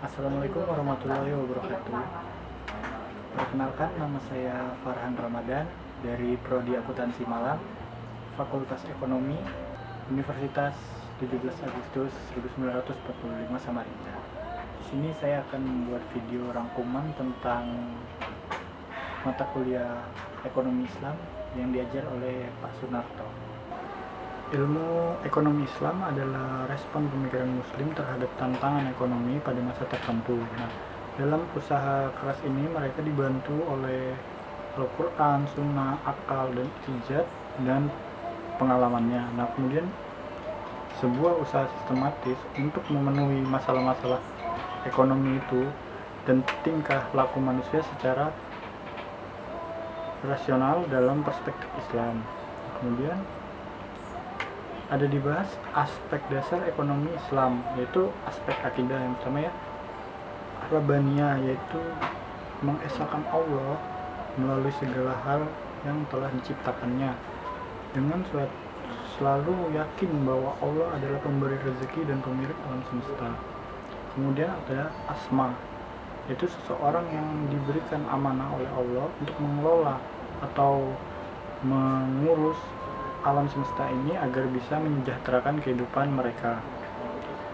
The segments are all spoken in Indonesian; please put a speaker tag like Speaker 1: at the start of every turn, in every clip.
Speaker 1: Assalamualaikum warahmatullahi wabarakatuh. Perkenalkan, nama saya Farhan Ramadan dari Prodi Akuntansi Malang, Fakultas Ekonomi, Universitas 17 Agustus 1945 Samarinda. Di sini saya akan membuat video rangkuman tentang mata kuliah Ekonomi Islam yang diajar oleh Pak Sunarto. Ilmu ekonomi Islam adalah respon pemikiran Muslim terhadap tantangan ekonomi pada masa tertentu. Nah, dalam usaha keras ini mereka dibantu oleh Al-Quran, Sunnah, akal, dan ijtihad dan pengalamannya. Nah, kemudian sebuah usaha sistematis untuk memenuhi masalah-masalah ekonomi itu dan tingkah laku manusia secara rasional dalam perspektif Islam. Kemudian ada dibahas aspek dasar ekonomi Islam, yaitu aspek akidah. Yang pertama ya, Rabbaniyah, yaitu mengesahkan Allah melalui segala hal yang telah diciptakannya dengan selalu yakin bahwa Allah adalah pemberi rezeki dan pemilik alam semesta. Kemudian ada asma, yaitu seseorang yang diberikan amanah oleh Allah untuk mengelola atau mengurus alam semesta ini agar bisa menyejahterakan kehidupan mereka.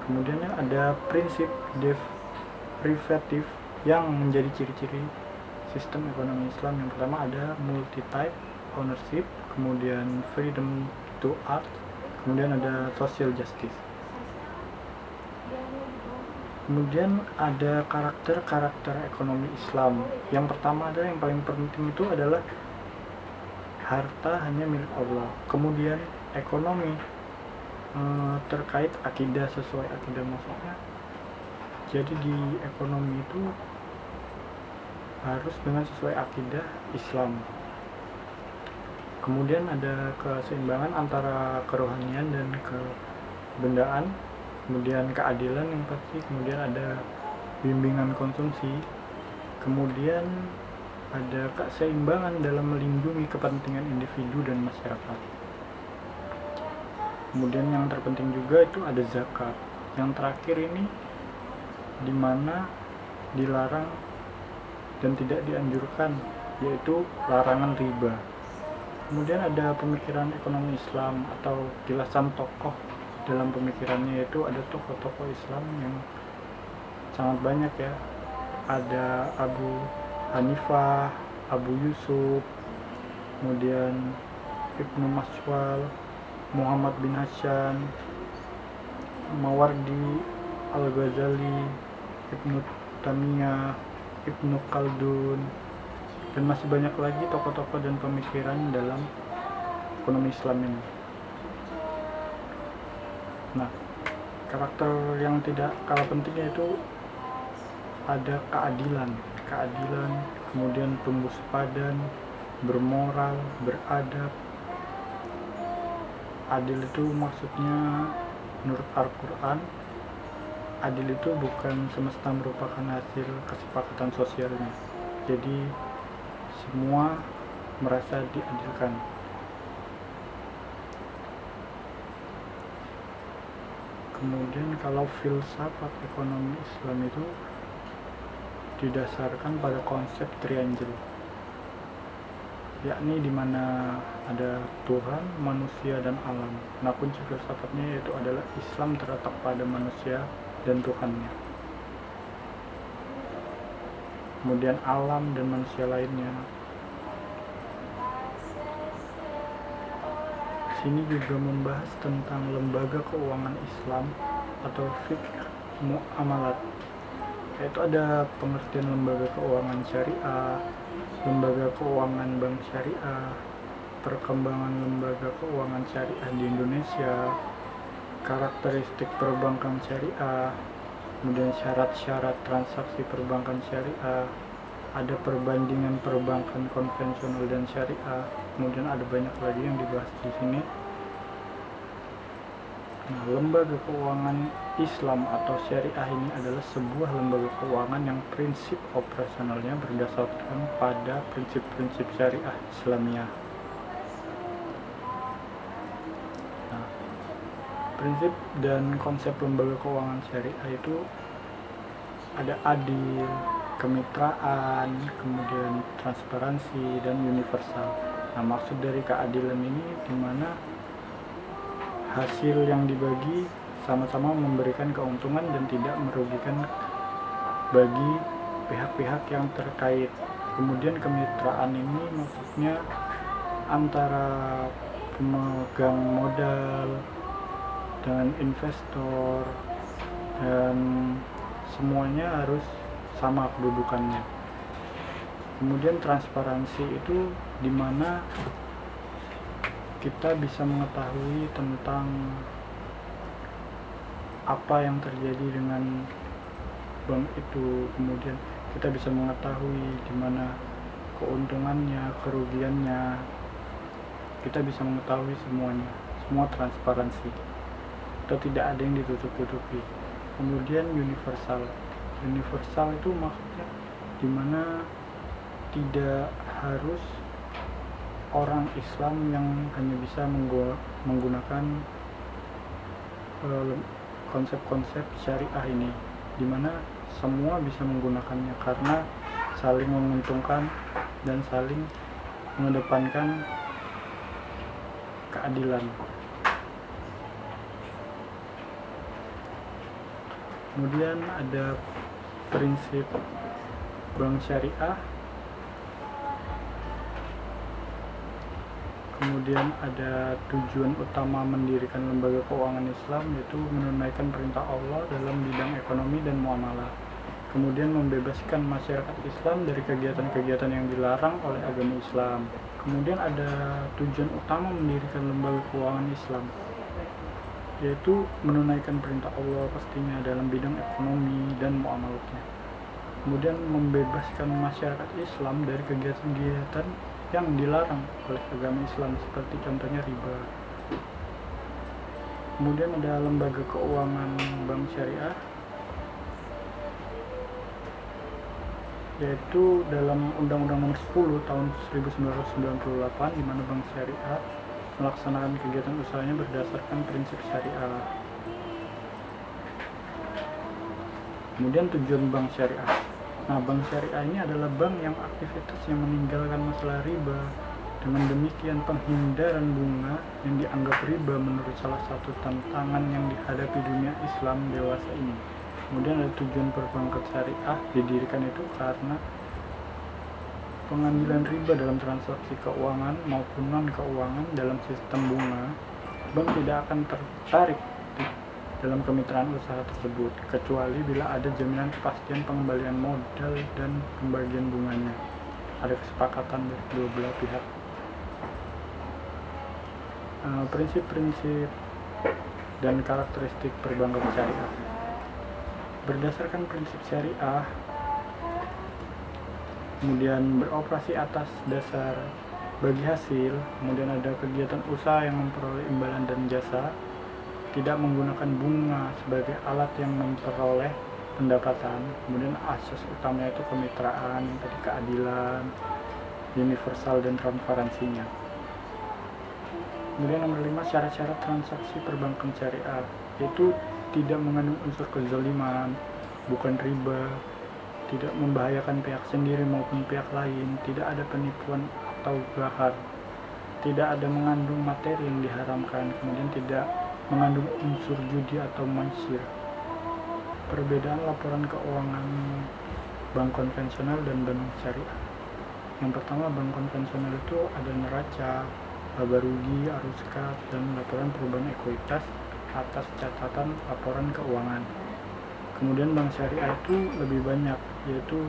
Speaker 1: Kemudian ada prinsip derivatif yang menjadi ciri-ciri sistem ekonomi Islam. Yang pertama ada multi-type ownership, kemudian freedom to act, kemudian ada social justice. Kemudian ada karakter ekonomi Islam. Yang pertama adalah, yang paling penting itu adalah harta hanya milik Allah. Kemudian ekonomi terkait akidah, sesuai akidah maksudnya. Jadi di ekonomi itu harus dengan sesuai akidah Islam. Kemudian ada keseimbangan antara kerohanian dan kebendaan. Kemudian keadilan yang pasti. Kemudian ada bimbingan konsumsi. Kemudian ada keseimbangan dalam melindungi kepentingan individu dan masyarakat. Kemudian yang terpenting juga itu ada zakat. Yang terakhir ini dimana dilarang dan tidak dianjurkan, yaitu larangan riba. Kemudian ada pemikiran ekonomi Islam atau kilasan tokoh dalam pemikirannya, yaitu ada tokoh-tokoh Islam yang sangat banyak ya. Ada Abu Hanifah, Abu Yusuf, kemudian Ibnu Maswal, Muhammad bin Hasan, Mawardi Al-Ghazali, Ibnu Tamiyah, Ibnu Khaldun, dan masih banyak lagi tokoh-tokoh dan pemikiran dalam ekonomi Islam ini. Nah, karakter yang tidak kalah pentingnya itu ada keadilan, kemudian tumbuh sepadan, bermoral, beradab. Adil itu maksudnya menurut Al-Quran, adil itu bukan semesta merupakan hasil kesepakatan sosialnya. Jadi semua merasa diadilkan. Kemudian kalau filsafat ekonomi Islam itu didasarkan pada konsep triangle, yakni di mana ada Tuhan, manusia, dan alam. Nah, kunci filsafatnya yaitu adalah Islam terletak pada manusia dan Tuhannya. Kemudian alam dan manusia lainnya. Sini juga membahas tentang lembaga keuangan Islam atau fiqh muamalat. Yaitu ada pengertian lembaga keuangan syariah, lembaga keuangan bank syariah, perkembangan lembaga keuangan syariah di Indonesia, karakteristik perbankan syariah, kemudian syarat-syarat transaksi perbankan syariah, ada perbandingan perbankan konvensional dan syariah, kemudian ada banyak lagi yang dibahas di sini. Nah, lembaga keuangan Islam atau syariah ini adalah sebuah lembaga keuangan yang prinsip operasionalnya berdasarkan pada prinsip-prinsip syariah Islamiyah. Nah, prinsip dan konsep lembaga keuangan syariah itu ada adil, kemitraan, kemudian transparansi, dan universal. Nah, maksud dari keadilan ini di mana hasil yang dibagi sama-sama memberikan keuntungan dan tidak merugikan bagi pihak-pihak yang terkait. Kemudian kemitraan ini maksudnya antara pemegang modal dan investor, dan semuanya harus sama kedudukannya. Kemudian transparansi itu di mana kita bisa mengetahui tentang apa yang terjadi dengan bank itu. Kemudian kita bisa mengetahui di mana keuntungannya, kerugiannya. Kita bisa mengetahui semuanya, semua transparansi. Atau tidak ada yang ditutup-tutupi. Kemudian universal itu maksudnya dimana tidak harus orang Islam yang hanya bisa menggunakan konsep-konsep syariah ini, dimana semua bisa menggunakannya karena saling menguntungkan dan saling mengedepankan keadilan. Kemudian ada prinsip bank syariah. Kemudian ada tujuan utama mendirikan lembaga keuangan Islam, yaitu menunaikan perintah Allah dalam bidang ekonomi dan muamalah. Kemudian membebaskan masyarakat Islam dari kegiatan-kegiatan yang dilarang oleh agama Islam. Kemudian ada tujuan utama mendirikan lembaga keuangan Islam, yaitu menunaikan perintah Allah pastinya dalam bidang ekonomi dan muamalahnya. Kemudian membebaskan masyarakat Islam dari kegiatan-kegiatan yang dilarang oleh agama Islam, seperti contohnya riba. Kemudian ada lembaga keuangan bank syariah, yaitu dalam Undang-Undang Nomor 10 tahun 1998, di mana bank syariah melaksanakan kegiatan usahanya berdasarkan prinsip syariah. Kemudian tujuan bank syariah. Nah, bank syariah ini adalah bank yang aktivitasnya meninggalkan masalah riba. Dengan demikian, penghindaran bunga yang dianggap riba menurut salah satu tantangan yang dihadapi dunia Islam dewasa ini. Kemudian ada tujuan perbankan syariah didirikan itu karena pengambilan riba dalam transaksi keuangan maupun non-keuangan dalam sistem bunga. Bank tidak akan tertarik dalam kemitraan usaha tersebut, kecuali bila ada jaminan kepastian pengembalian modal dan pembagian bunganya. Ada kesepakatan dari kedua belah pihak. Prinsip-prinsip dan karakteristik perbankan syariah. Berdasarkan prinsip syariah, kemudian beroperasi atas dasar bagi hasil, kemudian ada kegiatan usaha yang memperoleh imbalan dan jasa, tidak menggunakan bunga sebagai alat yang memperoleh pendapatan. Kemudian asas utamanya itu kemitraan, tadi keadilan, universal dan transparansinya. Kemudian nomor 5, syarat-syarat transaksi perbankan syariah, yaitu tidak mengandung unsur kezaliman, bukan riba, tidak membahayakan pihak sendiri maupun pihak lain, tidak ada penipuan atau gahar, tidak ada mengandung materi yang diharamkan, kemudian tidak mengandung unsur judi atau maisir. Perbedaan laporan keuangan bank konvensional dan bank syariah. Yang pertama, bank konvensional itu ada neraca, laba rugi, arus kas, dan laporan perubahan ekuitas atas catatan laporan keuangan. Kemudian bank syariah itu lebih banyak, yaitu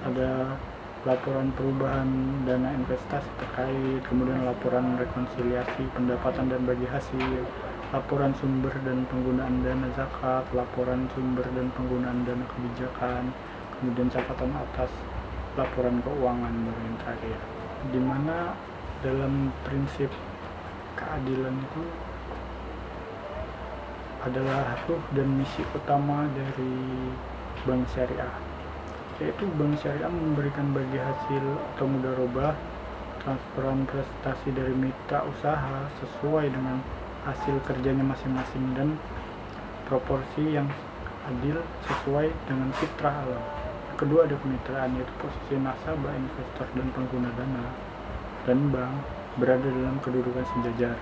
Speaker 1: ada laporan perubahan dana investasi terkait, kemudian laporan rekonsiliasi pendapatan dan bagi hasil, laporan sumber dan penggunaan dana zakat, laporan sumber dan penggunaan dana kebijakan, kemudian catatan atas laporan keuangan yang terakhir. Di mana dalam prinsip keadilan itu adalah ruh dan misi utama dari bank syariah, yaitu bank syariah memberikan bagi hasil atau mudharabah transferan prestasi dari mitra usaha sesuai dengan hasil kerjanya masing-masing dan proporsi yang adil sesuai dengan fitrah alam. Kedua ada kemitraan, yaitu posisi nasabah, investor, dan pengguna dana dan bank berada dalam kedudukan sejajar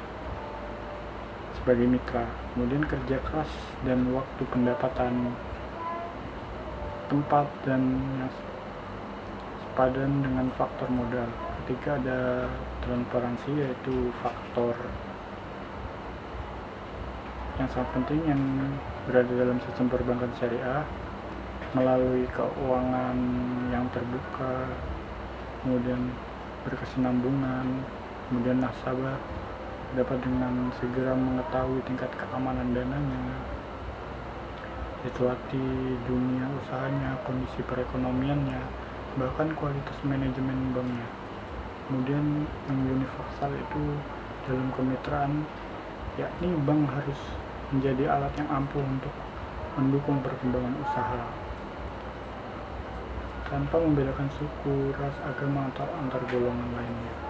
Speaker 1: sebagai mitra. Kemudian kerja keras dan waktu, pendapatan, tempat, dan yang sepadan dengan faktor modal. Ketiga ada transparansi, yaitu faktor yang sangat penting yang berada dalam sistem perbankan syariah melalui keuangan yang terbuka, kemudian berkesinambungan, kemudian nasabah dapat dengan segera mengetahui tingkat keamanan dananya, situasi dunia usahanya, kondisi perekonomiannya, bahkan kualitas manajemen banknya. Kemudian yang universal itu dalam kemitraan, yakni bank harus menjadi alat yang ampuh untuk mendukung perkembangan usaha tanpa membedakan suku, ras, agama, atau antar golongan lainnya.